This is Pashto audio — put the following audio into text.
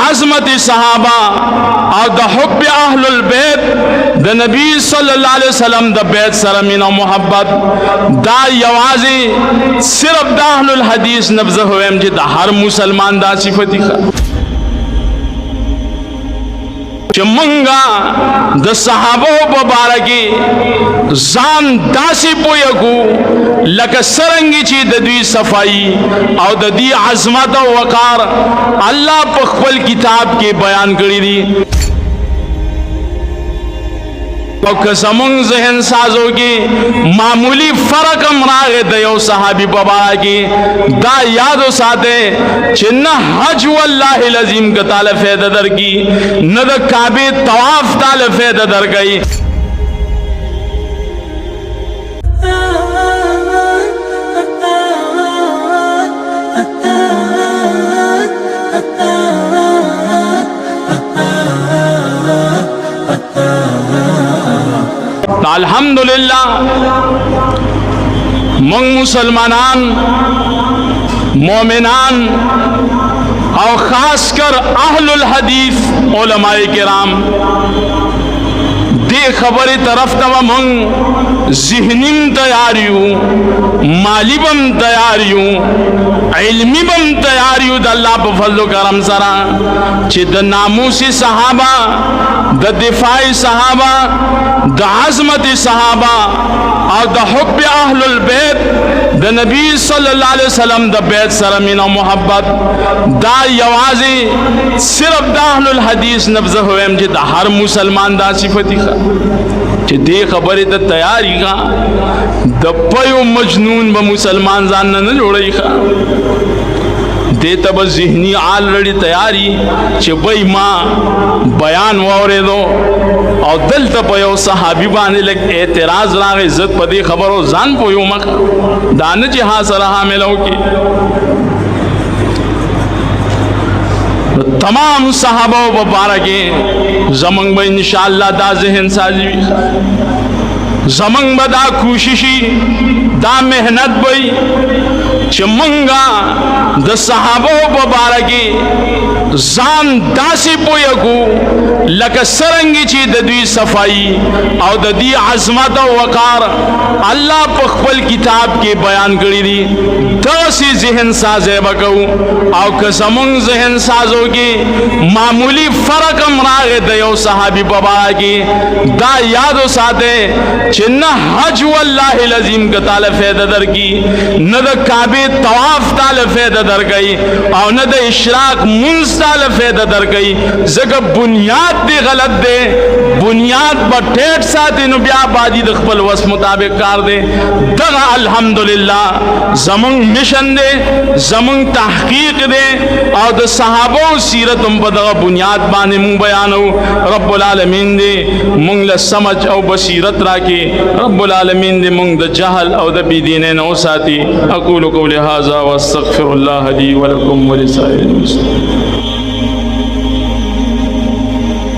عظمت صحابہ او د حب اهل البیت د نبی صلی الله علیه وسلم د بیت سره مینا محبت دا یوازې صرف د اهل الحدیث نبذ ہویم چې د هر مسلمان دا صفت دي چې مونږه د صحابه مبارکي ځان داسې پوهیږو لکه څرنګه چې د دوی صفائی او د دوی عظمت او وقار الله په خپل کتاب کې بیان کړی دي او که زمونږ ذهن سازو کې معمولی فرق هم راغی د یو صحابي په باره کې دا یاد وساته چې نه حج والله العظیم که تعالی فایده درکړي نه د کعبې طواف تعالی فایده درکوي الحمدللہ من مسلمانان مومنان او خاص کر اہل الحدیث علماء کرام دے خبر طرف تا من ذہنیم تیاریو مالی بم تیاریو علمی بم تیاریو دا اللہ پا فضل و کرم سرا چھ دا ناموسی صحابہ دا دفاعی صحابہ دا عظمت صحابہ اور دا حب اہل البیت دا نبی صلی اللہ علیہ وسلم دا بیت سره مینا محبت دا یوازی صرف دا اہل الحدیث نبذ ہویم چې دا ہر مسلمان دا صفتی خوا چې دې خبرې ته تیاری کا د پيو مجنون به مسلمان ځان نه جوړي ښه دې ته به ذهني آلریډي تیاری چې بای ما بیان واورېدو او دلته په یو صحابي باندې لږ اعتراض راغی عزت په دې خبرو ځان پویو مخ دا نه چې ها سره حاملو کې تمام صحابہ مبارکیں زمنگ با انشاءاللہ دا ذہن سازی بھی زمنگ با دا کوششی دا محنت بھئی چھ منگا دا صحابہ مبارکیں زان داسی پویگو لکه سرنگی چی د دوی صفائی او د دوی عظمت و وقار اللہ په خپل کتاب کې بیان کړی دي داسی ذہن سازے بکو او که زمون ذہن سازو کې معمولی فرق هم راغی د یو صحابي په باره کې دا یاد وساته چې نه حج والله العظیم که تعالی فایده درکړي نه د کعبې طواف تعالی فایده درکړي او نه د اشراق منځ تعالی فایده درکړي ځکه بنیاد دی غلط دی بنیاد با ټیټ ساتي نو بیا بادي د خپل وس مطابق کار دی دغه الحمدلله زمون مشن دی زمون تحقیق دی او د صحابه سیرت هم په دغه بنیاد باندې مون بیانو رب العالمین دی مونږ له سمج او بصیرت راکې رب العالمین دی مونږ د جهل او د بيدینه نو ساتي اقول قولي هذا واستغفر الله لي ولكم ولسائر المسلمين